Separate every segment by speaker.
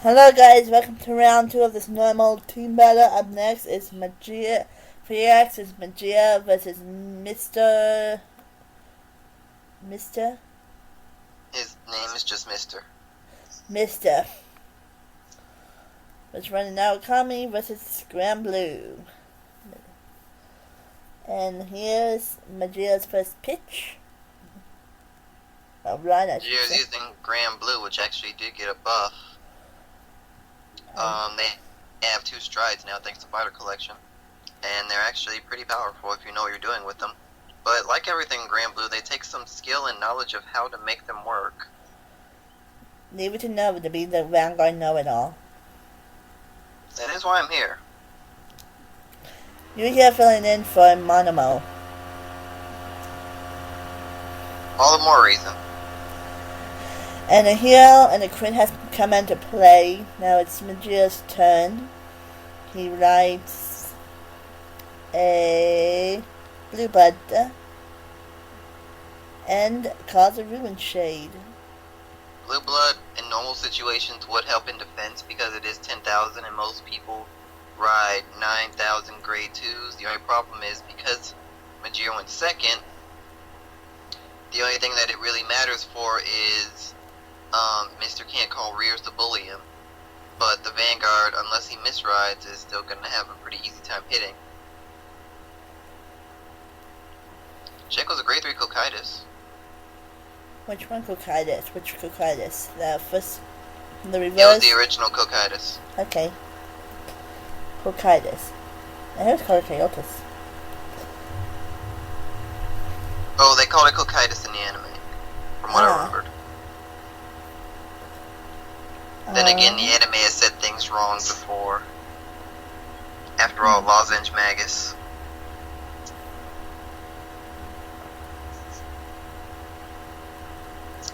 Speaker 1: Hello guys, welcome to round 2 of this normal team battle. Up next is Mejeer. PX is Mejeer versus Mister.
Speaker 2: His name is just Mister.
Speaker 1: Mister. It's running now Kami versus Blue. And here's Mejeer's first pitch.
Speaker 2: Mejeer's using Grand Blue, which actually did get a buff. They have 2 strides now thanks to Fighter Collection. And they're actually pretty powerful if you know what you're doing with them. But like everything in Grand Blue, they take some skill and knowledge of how to make them work.
Speaker 1: Leave it to Nova to be the Vanguard know-it-all.
Speaker 2: That is why I'm here.
Speaker 1: You're here filling in for Monomo.
Speaker 2: All the more reason.
Speaker 1: And a heal and a crit has come into play. Now it's Mejeer's turn. He writes a blue blood and calls a ruin shade.
Speaker 2: Blue blood in normal situations would help in defense because it is 10,000 and most people ride 9,000 grade 2s. The only problem is because Mejeer went second, the only thing that it really matters for is Mister can't call rears to bully him, but the Vanguard, unless he misrides, is still going to have a pretty easy time hitting. Check was a grade 3 Cocytus.
Speaker 1: Which one Cocytus? Which Cocytus? The first, the reverse?
Speaker 2: It was the original Cocytus.
Speaker 1: Okay. Cocytus. I heard it called Coyotes.
Speaker 2: Oh, they called it Cocytus in the anime, from what I remembered. Then again, the anime has said things wrong before. After all, Lozenge Magus.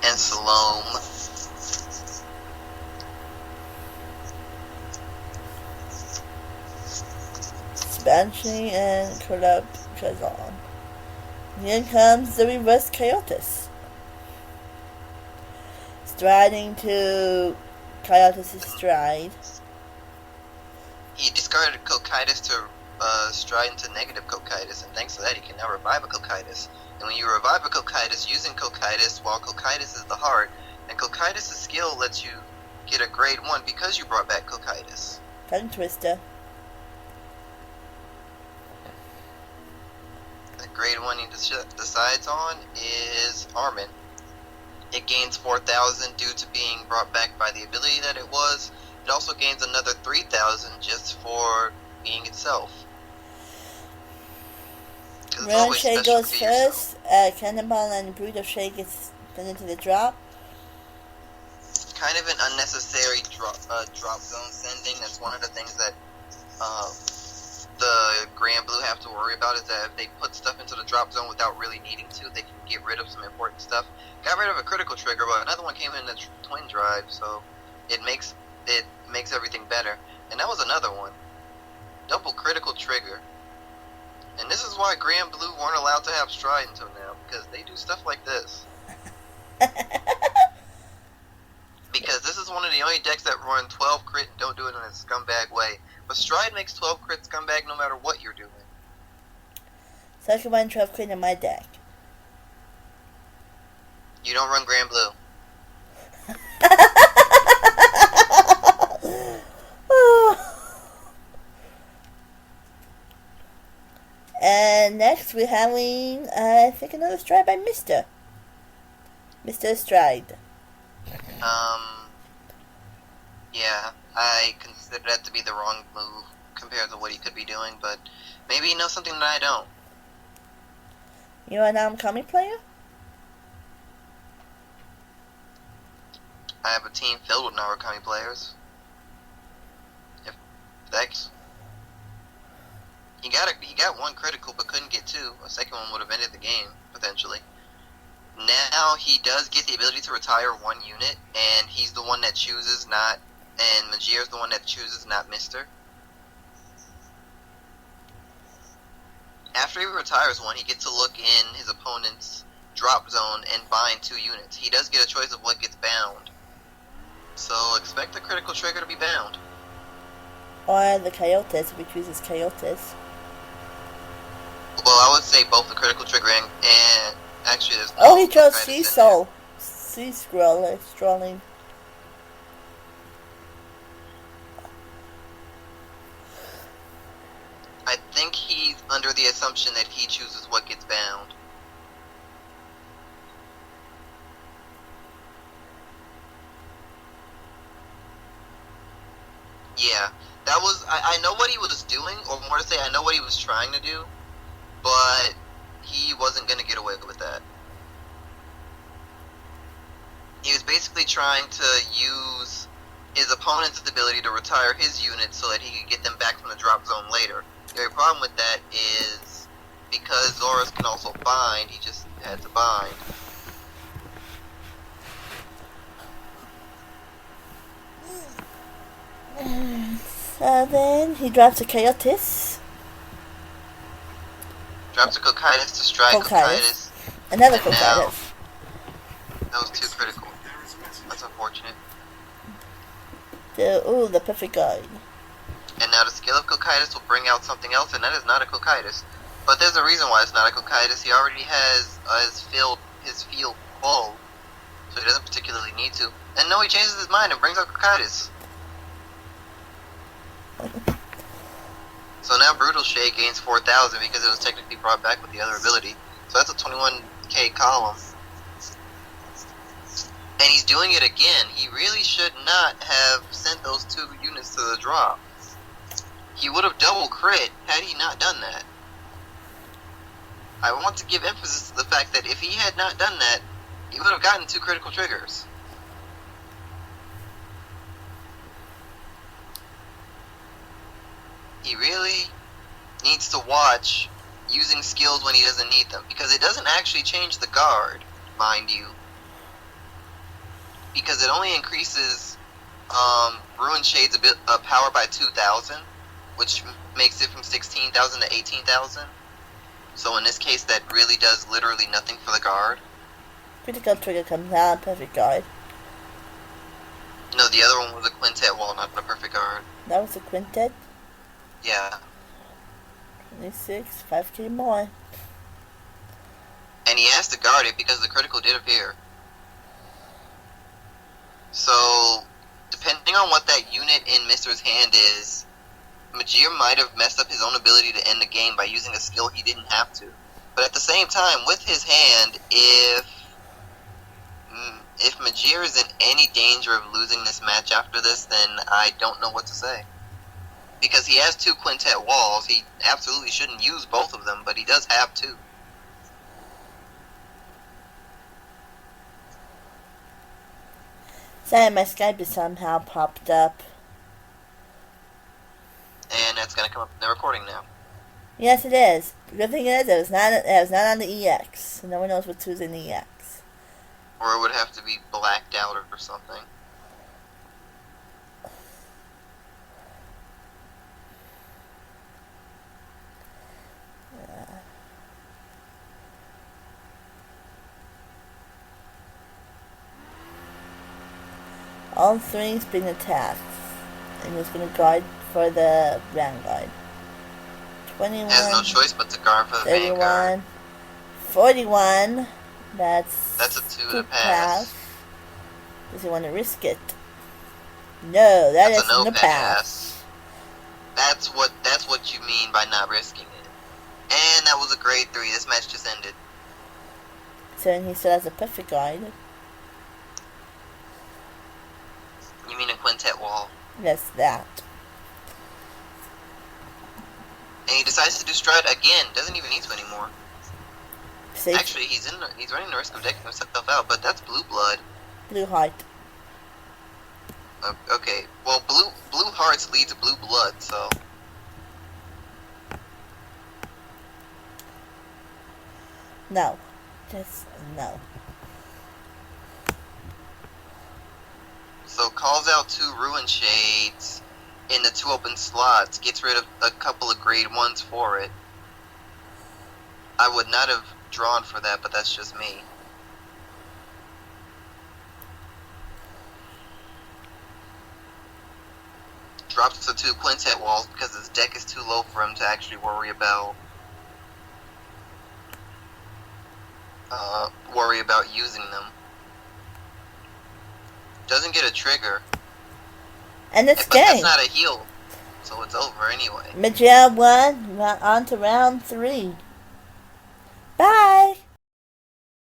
Speaker 2: And Salome.
Speaker 1: Banshee and Corrupt Kazan. Here comes the reverse Coyotes. Striding to Coyotes' stride.
Speaker 2: He discarded Cocytus to stride into negative Cocytus, and thanks to that he can now revive a Cocytus. And when you revive a Cocytus using Cocytus, while Cocytus is the heart, and Cocytus' skill lets you get a grade 1 because you brought back Cocytus.
Speaker 1: Tongue twister.
Speaker 2: The grade 1 he decides on is Armin. It gains 4,000 due to being brought back by the ability that it was. It also gains another 3,000 just for being itself.
Speaker 1: Ruin Shade goes first. Cannonball and Brutal Shade gets put into the drop.
Speaker 2: Kind of an unnecessary drop zone sending. That's one of the things that the Grand Blue have to worry about, is that if they put stuff into the drop zone without really needing to, they can get rid of some important stuff. Got rid of a critical trigger, but another one came in the twin drive, so it makes everything better. And that was another one. Double critical trigger. And this is why Grand Blue weren't allowed to have stride until now, because they do stuff like this. Because this is one of the only decks that run 12 crit and don't do it in a scumbag way. But stride makes 12 crit scumbag no matter what you're doing.
Speaker 1: So I can run 12 crit in my deck.
Speaker 2: You don't run Grand Blue.
Speaker 1: And next we're having, I think, another stride by Mister Stride.
Speaker 2: Yeah, I consider that to be the wrong move compared to what he could be doing, but maybe he knows something that I don't.
Speaker 1: You're a non-Kami player?
Speaker 2: I have a team filled with Narukami players. If that's... He got one critical but couldn't get 2. A second one would have ended the game, potentially. Now he does get the ability to retire 1 unit, and he's the one that chooses not... And Mejeer's the one that chooses not Mister. After he retires 1, he gets to look in his opponent's drop zone and bind 2 units. He does get a choice of what gets bound. So expect the critical trigger to be bound.
Speaker 1: Or the Coyotes, if he chooses Coyotes.
Speaker 2: Well, I would say both the critical trigger and actually there's
Speaker 1: Oh, he chose
Speaker 2: Coyotes
Speaker 1: Sea
Speaker 2: in
Speaker 1: Soul. Sea Scroll, strolling.
Speaker 2: I think he's under the assumption that he chooses what gets bound. Yeah, that was. I know what he was doing, or more to say, I know what he was trying to do, but he wasn't going to get away with that. He was basically trying to use his opponent's ability to retire his units so that he could get them back from the drop zone later. The only problem with that is because Zorus can also bind, he just had to bind.
Speaker 1: So then he drops a Coyotes.
Speaker 2: Drops a Cocytus to strike Cocytus.
Speaker 1: Another Cocytus.
Speaker 2: That was too critical. That's unfortunate.
Speaker 1: The perfect guide.
Speaker 2: And now the skill of Cocytus will bring out something else, and that is not a Cocytus. But there's a reason why it's not a Cocytus. He already has his field full, so he doesn't particularly need to. And no, he changes his mind and brings out Cocytus. So now Brutal Shade gains 4,000 because it was technically brought back with the other ability. So that's a 21k column. And he's doing it again. He really should not have sent those 2 units to the drop. He would have double crit had he not done that. I want to give emphasis to the fact that if he had not done that, he would have gotten 2 critical triggers. He really needs to watch using skills when he doesn't need them, because it doesn't actually change the guard, mind you, because it only increases Ruin Shade's power by 2,000, which makes it from 16,000 to 18,000. So in this case, that really does literally nothing for the guard.
Speaker 1: Critical trigger comes out, perfect guard.
Speaker 2: No, the other one was a quintet wall, not a perfect guard.
Speaker 1: That was a quintet?
Speaker 2: Yeah.
Speaker 1: 26, 5k more.
Speaker 2: And he has to guard it because the critical did appear. So, depending on what that unit in Mister's hand is, Mejeer might have messed up his own ability to end the game by using a skill he didn't have to. But at the same time, with his hand, if Mejeer is in any danger of losing this match after this, then I don't know what to say. Because he has 2 quintet walls, he absolutely shouldn't use both of them, but he does have 2.
Speaker 1: Sorry, my Skype is somehow popped up.
Speaker 2: And that's going to come up in the recording now.
Speaker 1: Yes, it is. The good thing is, it was not on the EX. No one knows who's in the EX.
Speaker 2: Or it would have to be blacked out or something.
Speaker 1: All 3's being attacked. And he's going to guard for the vanguard. 21.
Speaker 2: Has no choice but to guard for the
Speaker 1: 31.
Speaker 2: vanguard.
Speaker 1: 41. That's
Speaker 2: a 2 to pass.
Speaker 1: Does he want to risk it? No,
Speaker 2: that's
Speaker 1: is no pass.
Speaker 2: That's what you mean by not risking it. And that was a grade 3. This match just ended.
Speaker 1: So he still has a perfect guard.
Speaker 2: You mean a quintet wall?
Speaker 1: Yes, that.
Speaker 2: And he decides to do strut again. Doesn't even need to anymore.
Speaker 1: See?
Speaker 2: Actually, he's running the risk of decking himself out, but that's blue blood.
Speaker 1: Blue heart.
Speaker 2: Okay. Well, blue hearts lead to blue blood, so.
Speaker 1: No. Just no.
Speaker 2: So calls out 2 Ruin Shades in the 2 open slots, gets rid of a couple of grade 1s for it. I would not have drawn for that, but that's just me. drops the 2 quintet walls because his deck is too low for him to actually worry about using them. Doesn't get a trigger.
Speaker 1: And it's
Speaker 2: But
Speaker 1: game.
Speaker 2: that's not a heal, so it's over anyway.
Speaker 1: Mejeer won. On to round 3. Bye.